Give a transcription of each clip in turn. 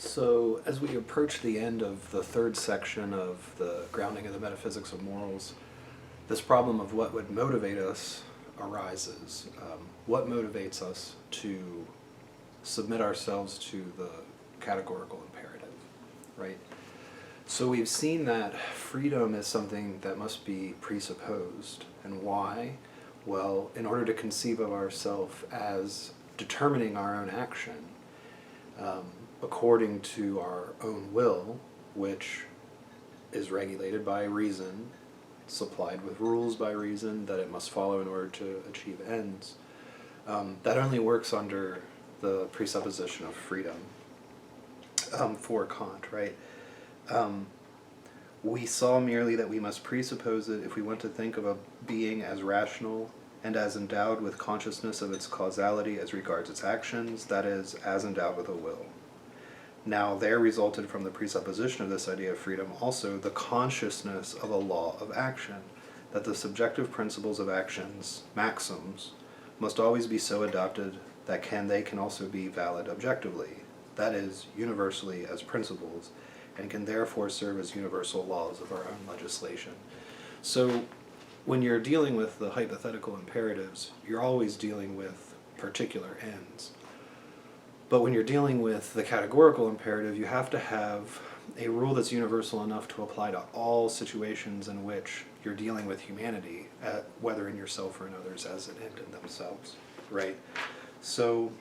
So, as we approach the end of the third section of the grounding of the metaphysics of morals, this problem of what would motivate us arises. What motivates us to submit ourselves to the categorical imperative, right? So we've seen that freedom is something that must be presupposed. And why? Well, in order to conceive of ourselves as determining our own action, according to our own will, which is regulated by reason, supplied with rules by reason that it must follow in order to achieve ends, that only works under the presupposition of freedom for Kant, right? We saw merely that we must presuppose it if we want to think of a being as rational and as endowed with consciousness of its causality as regards its actions, that is, as endowed with a will. Now, there resulted from the presupposition of this idea of freedom also the consciousness of a law of action, that the subjective principles of actions, maxims, must always be so adopted that they can also be valid objectively, that is, universally as principles, and can therefore serve as universal laws of our own legislation. So, when you're dealing with the hypothetical imperatives, you're always dealing with particular ends. But when you're dealing with the categorical imperative, you have to have a rule that's universal enough to apply to all situations in which you're dealing with humanity, whether in yourself or in others, as an end in themselves, right? So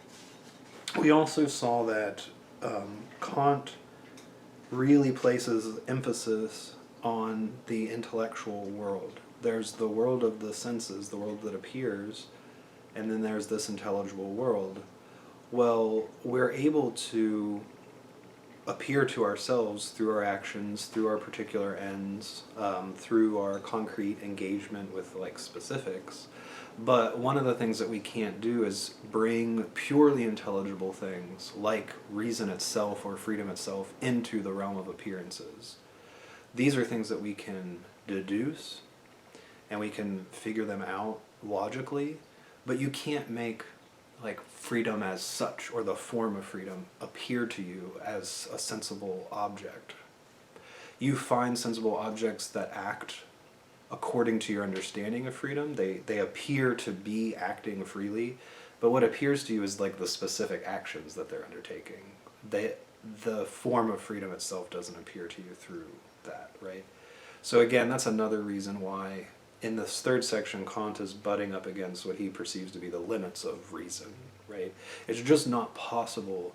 we also saw that Kant really places emphasis on the intellectual world. There's the world of the senses, the world that appears, and then there's this intelligible world. Well, we're able to appear to ourselves through our actions, through our particular ends, through our concrete engagement with specifics. But one of the things that we can't do is bring purely intelligible things like reason itself or freedom itself into the realm of appearances. These are things that we can deduce and we can figure them out logically, but you can't make freedom as such, or the form of freedom, appear to you as a sensible object. You find sensible objects that act according to your understanding of freedom. They appear to be acting freely, but what appears to you is the specific actions that they're undertaking. The form of freedom itself doesn't appear to you through that, right? So again, that's another reason why in this third section, Kant is butting up against what he perceives to be the limits of reason, right? It's just not possible,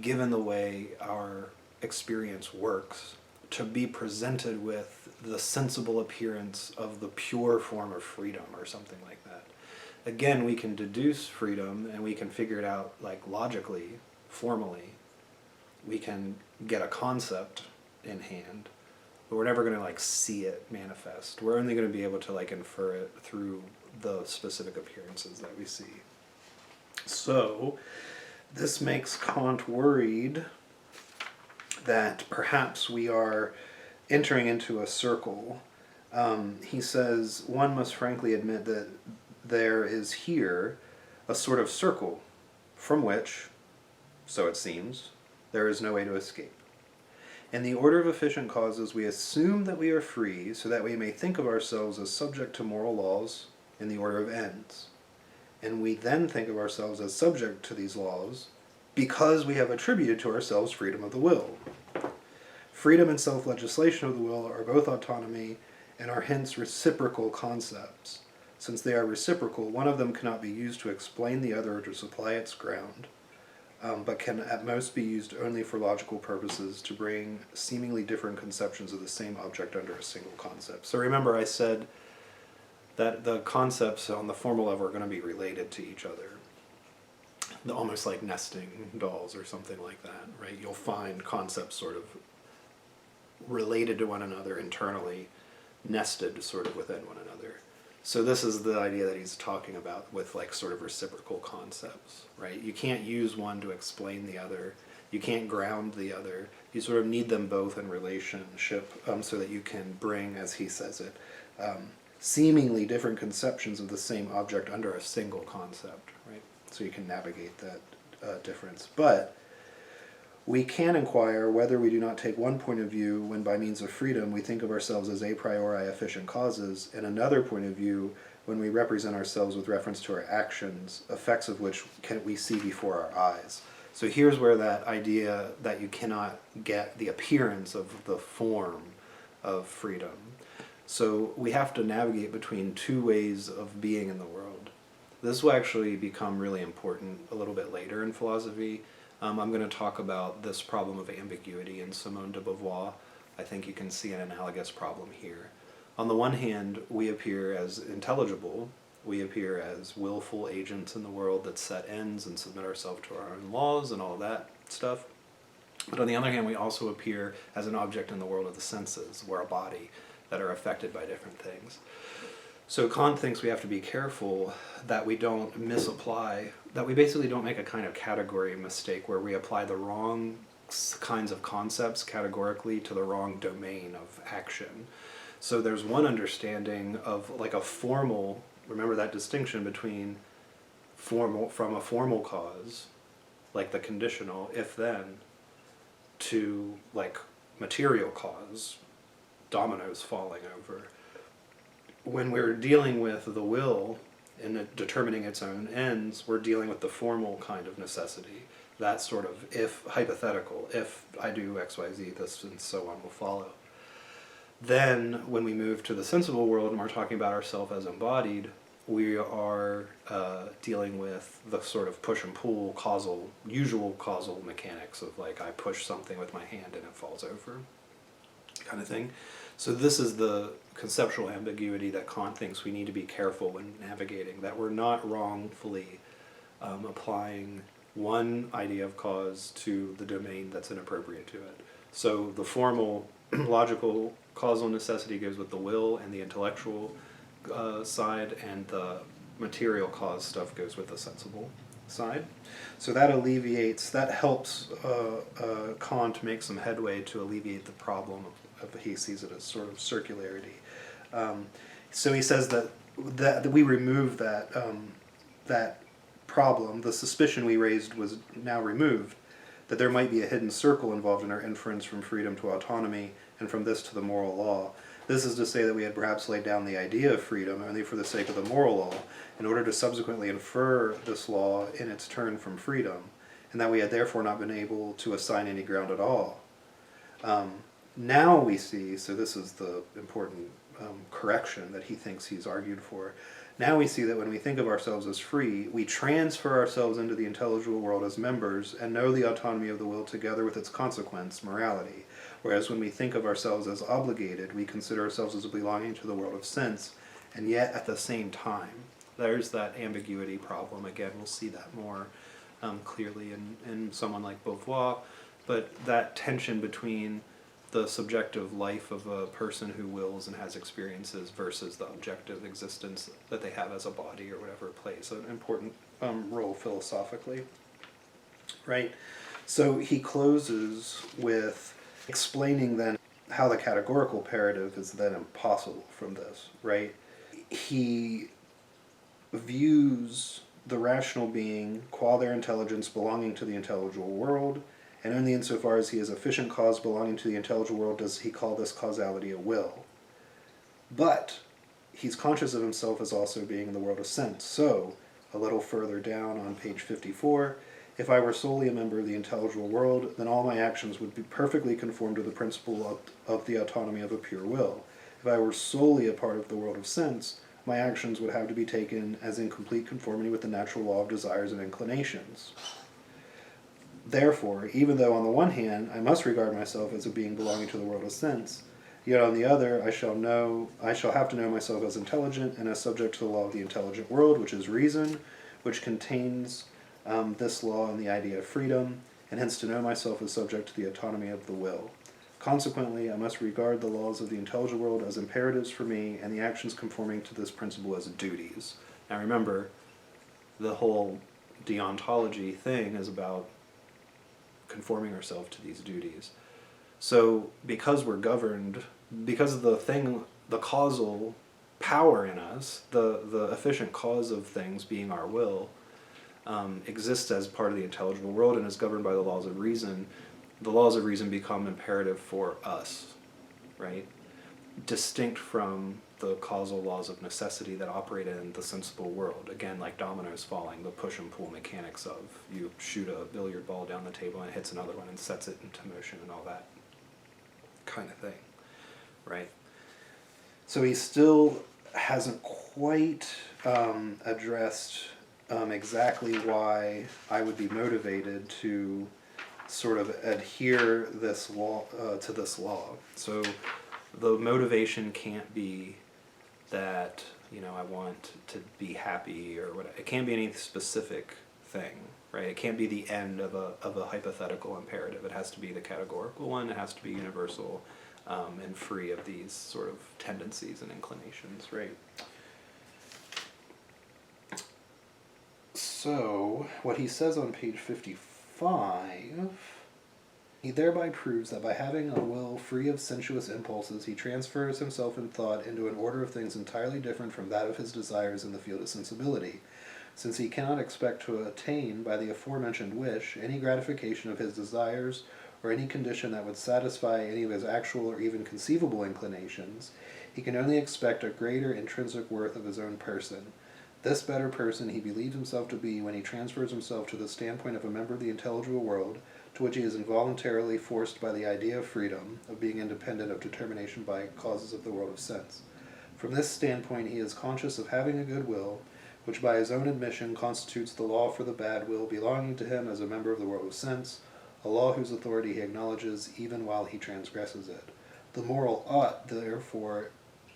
given the way our experience works, to be presented with the sensible appearance of the pure form of freedom or something like that. Again, we can deduce freedom and we can figure it out logically, formally. We can get a concept in hand, but we're never going to see it manifest. We're only going to be able to infer it through the specific appearances that we see. So this makes Kant worried that perhaps we are entering into a circle. He says one must frankly admit that there is here a sort of circle from which, so it seems, there is no way to escape. In the order of efficient causes, we assume that we are free so that we may think of ourselves as subject to moral laws in the order of ends. And we then think of ourselves as subject to these laws because we have attributed to ourselves freedom of the will. Freedom and self-legislation of the will are both autonomy and are hence reciprocal concepts. Since they are reciprocal, one of them cannot be used to explain the other or to supply its ground, but can at most be used only for logical purposes to bring seemingly different conceptions of the same object under a single concept. So remember I said that the concepts on the formal level are going to be related to each other. Almost like nesting dolls or something like that, right? You'll find concepts sort of related to one another internally, nested sort of within one another. So this is the idea that he's talking about with sort of reciprocal concepts, right? You can't use one to explain the other. You can't ground the other. You sort of need them both in relationship so that you can bring, as he says it, seemingly different conceptions of the same object under a single concept, right? So you can navigate that difference. But We can inquire whether we do not take one point of view when by means of freedom we think of ourselves as a priori efficient causes, and another point of view when we represent ourselves with reference to our actions, effects of which we see before our eyes. So here's where that idea that you cannot get the appearance of the form of freedom. So we have to navigate between two ways of being in the world. This will actually become really important a little bit later in philosophy. I'm going to talk about this problem of ambiguity in Simone de Beauvoir. I think you can see an analogous problem here. On the one hand, we appear as intelligible. We appear as willful agents in the world that set ends and submit ourselves to our own laws and all that stuff. But on the other hand, we also appear as an object in the world of the senses. We're a body that are affected by different things. So Kant thinks we have to be careful that we don't misapply, that we basically don't make a kind of category mistake where we apply the wrong kinds of concepts categorically to the wrong domain of action. So there's one understanding of like a formal, remember that distinction between formal, from a formal cause, like the conditional, if then, to like material cause, dominoes falling over. When we're dealing with the will and determining its own ends, we're dealing with the formal kind of necessity. That sort of, if hypothetical, if I do X, Y, Z, this and so on will follow. Then, when we move to the sensible world and we're talking about ourselves as embodied, we are dealing with the sort of push and pull usual causal mechanics of like I push something with my hand and it falls over, kind of thing. So this is the conceptual ambiguity that Kant thinks we need to be careful when navigating, that we're not wrongfully applying one idea of cause to the domain that's inappropriate to it. So the formal logical causal necessity goes with the will and the intellectual side, and the material cause stuff goes with the sensible side. So that helps Kant make some headway to alleviate the problem of he sees it as sort of circularity. So he says that we remove that problem. The suspicion we raised was now removed, that there might be a hidden circle involved in our inference from freedom to autonomy, and from this to the moral law. This is to say that we had perhaps laid down the idea of freedom only for the sake of the moral law, in order to subsequently infer this law in its turn from freedom, and that we had therefore not been able to assign any ground at all. Now we see, so this is the important correction that he thinks he's argued for. Now we see that when we think of ourselves as free, we transfer ourselves into the intelligible world as members and know the autonomy of the will together with its consequence, morality. Whereas when we think of ourselves as obligated, we consider ourselves as belonging to the world of sense, and yet at the same time. There's that ambiguity problem. Again, we'll see that more clearly in someone like Beauvoir, but that tension between the subjective life of a person who wills and has experiences versus the objective existence that they have as a body or whatever plays an important role philosophically, right? So he closes with explaining then how the categorical imperative is then impossible from this, right? He views the rational being, qua their intelligence, belonging to the intelligible world, and only insofar as he is efficient cause belonging to the intelligible world does he call this causality a will. But he's conscious of himself as also being in the world of sense. So, a little further down on page 54, if I were solely a member of the intelligible world, then all my actions would be perfectly conformed to the principle of the autonomy of a pure will. If I were solely a part of the world of sense, my actions would have to be taken as in complete conformity with the natural law of desires and inclinations. Therefore, even though on the one hand I must regard myself as a being belonging to the world of sense, yet on the other I shall have to know myself as intelligent and as subject to the law of the intelligent world, which is reason, which contains this law and the idea of freedom, and hence to know myself as subject to the autonomy of the will. Consequently, I must regard the laws of the intelligible world as imperatives for me, and the actions conforming to this principle as duties. Now remember, the whole deontology thing is about conforming ourselves to these duties. So because we're governed, because of the causal power in us, the efficient cause of things being our will, exists as part of the intelligible world and is governed by the laws of reason, the laws of reason become imperative for us, right? Distinct from the causal laws of necessity that operate in the sensible world. Again, like dominoes falling, the push and pull mechanics of you shoot a billiard ball down the table and it hits another one and sets it into motion and all that kind of thing, right? So he still hasn't quite addressed exactly why I would be motivated to sort of adhere this law to this law. So the motivation can't be that, you know, I want to be happy or whatever. It can't be any specific thing, right? It can't be the end of a hypothetical imperative. It has to be the categorical one. It has to be universal and free of these sort of tendencies and inclinations, right? So what he says on page 55, he thereby proves that by having a will free of sensuous impulses, he transfers himself in thought into an order of things entirely different from that of his desires in the field of sensibility, since he cannot expect to attain, by the aforementioned wish, any gratification of his desires or any condition that would satisfy any of his actual or even conceivable inclinations. He can only expect a greater intrinsic worth of his own person. This better person he believes himself to be when he transfers himself to the standpoint of a member of the intelligible world, to which he is involuntarily forced by the idea of freedom, of being independent of determination by causes of the world of sense. From this standpoint he is conscious of having a good will, which by his own admission constitutes the law for the bad will belonging to him as a member of the world of sense, a law whose authority he acknowledges even while he transgresses it. The moral ought, therefore,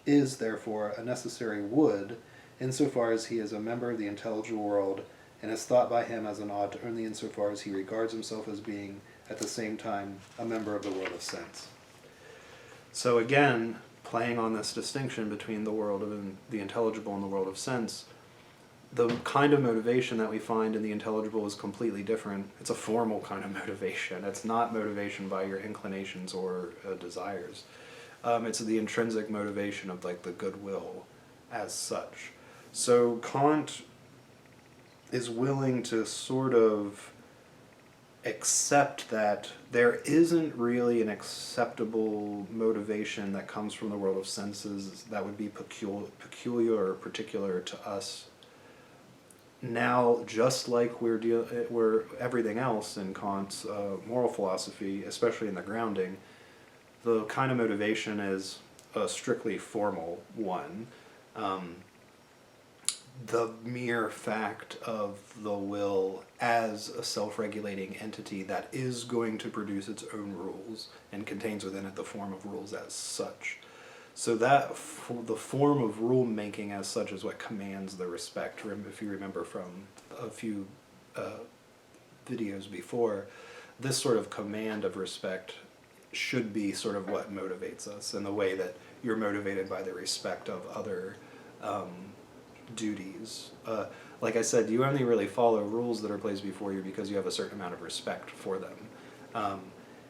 is therefore a necessary would, insofar as he is a member of the intelligible world, and is thought by him as an ought only insofar as he regards himself as being, at the same time, a member of the world of sense. So again, playing on this distinction between the world of the intelligible and the world of sense, the kind of motivation that we find in the intelligible is completely different. It's a formal kind of motivation. It's not motivation by your inclinations or desires. It's the intrinsic motivation of like the goodwill as such. So Kant is willing to sort of accept that there isn't really an acceptable motivation that comes from the world of senses that would be peculiar or particular to us. Now, just like we're everything else in Kant's moral philosophy, especially in the grounding, the kind of motivation is a strictly formal one. The mere fact of the will as a self-regulating entity that is going to produce its own rules and contains within it the form of rules as such. So that the form of rule making as such is what commands the respect. If you remember from a few videos before, this sort of command of respect should be sort of what motivates us in the way that you're motivated by the respect of other duties. Like I said, you only really follow rules that are placed before you because you have a certain amount of respect for them.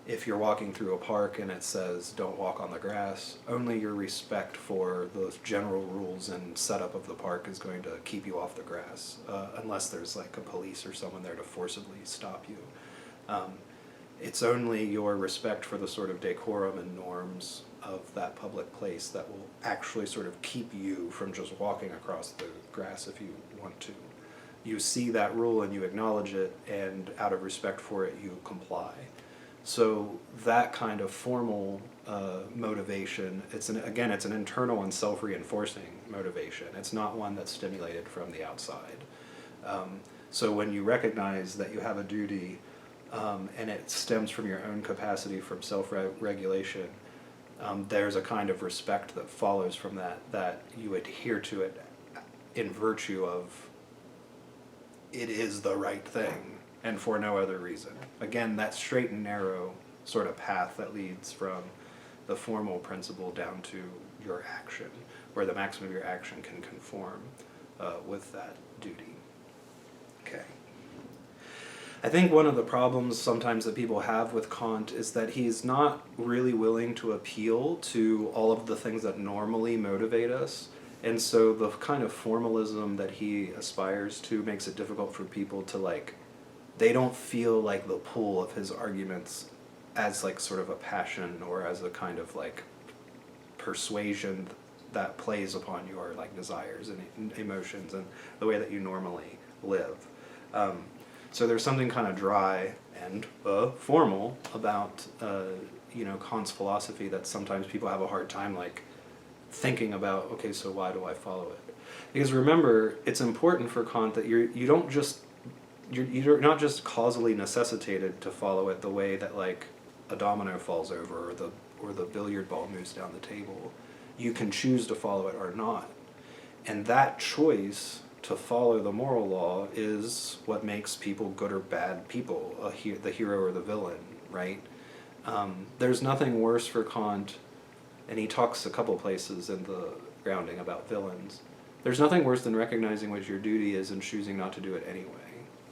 If you're walking through a park and it says don't walk on the grass, only your respect for those general rules and setup of the park is going to keep you off the grass, unless there's like a police or someone there to forcibly stop you. It's only your respect for the sort of decorum and norms of that public place that will actually sort of keep you from just walking across the grass if you want to. You see that rule and you acknowledge it, and out of respect for it you comply. So that kind of formal motivation, it's an internal and self-reinforcing motivation. It's not one that's stimulated from the outside. So when you recognize that you have a duty and it stems from your own capacity from self-regulation, there's a kind of respect that follows from that you adhere to it in virtue of it is the right thing and for no other reason. Again, that straight and narrow sort of path that leads from the formal principle down to your action, where the maximum of your action can conform with that duty. Okay. I think one of the problems sometimes that people have with Kant is that he's not really willing to appeal to all of the things that normally motivate us. And so the kind of formalism that he aspires to makes it difficult for people to they don't feel like the pull of his arguments as like sort of a passion or as a kind of like persuasion that plays upon your like desires and emotions and the way that you normally live. So there's something kind of dry and formal about Kant's philosophy that sometimes people have a hard time like thinking about. Okay, so why do I follow it? Because remember, it's important for Kant that you're not just causally necessitated to follow it the way that like a domino falls over or the billiard ball moves down the table. You can choose to follow it or not. And that choice to follow the moral law is what makes people good or bad people, the hero or the villain, right? There's nothing worse for Kant, and he talks a couple places in the Grounding about villains. There's nothing worse than recognizing what your duty is and choosing not to do it anyway.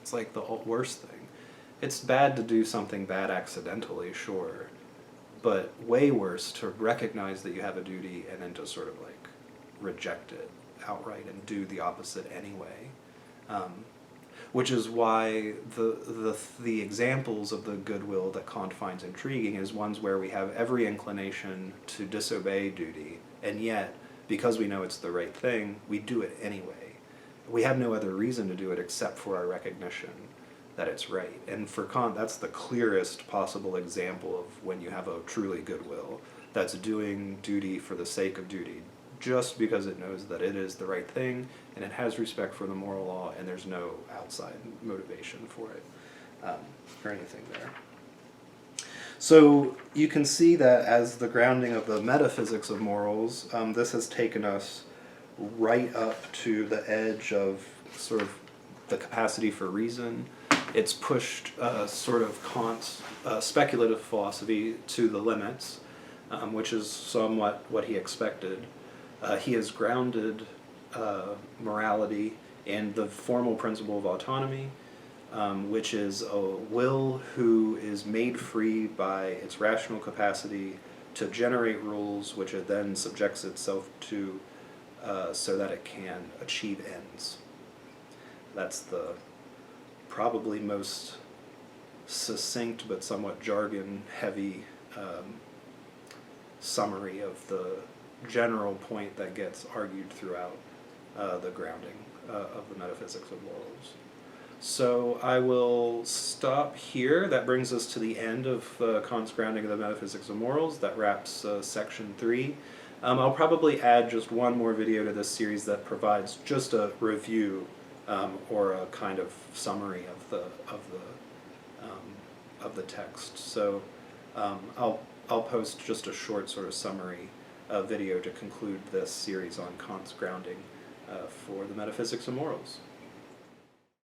It's like the worst thing. It's bad to do something bad accidentally, sure, but way worse to recognize that you have a duty and then to sort of like reject it outright and do the opposite anyway. Which is why the examples of the goodwill that Kant finds intriguing is ones where we have every inclination to disobey duty, and yet, because we know it's the right thing, we do it anyway. We have no other reason to do it except for our recognition that it's right. And for Kant, that's the clearest possible example of when you have a truly goodwill that's doing duty for the sake of duty, just because it knows that it is the right thing and it has respect for the moral law and there's no outside motivation for it or anything there. So you can see that as the grounding of the metaphysics of morals, this has taken us right up to the edge of sort of the capacity for reason. It's pushed sort of Kant's speculative philosophy to the limits, which is somewhat what he expected. He has grounded morality in the formal principle of autonomy, which is a will who is made free by its rational capacity to generate rules, which it then subjects itself to so that it can achieve ends. That's the probably most succinct but somewhat jargon-heavy summary of the general point that gets argued throughout the grounding of the Metaphysics of Morals. So I will stop here. That brings us to the end of Kant's grounding of the Metaphysics of Morals. That wraps section 3. I'll probably add just one more video to this series that provides just a review or a kind of summary of the text. So I'll post just a short sort of summary video to conclude this series on Kant's grounding for the Metaphysics of Morals.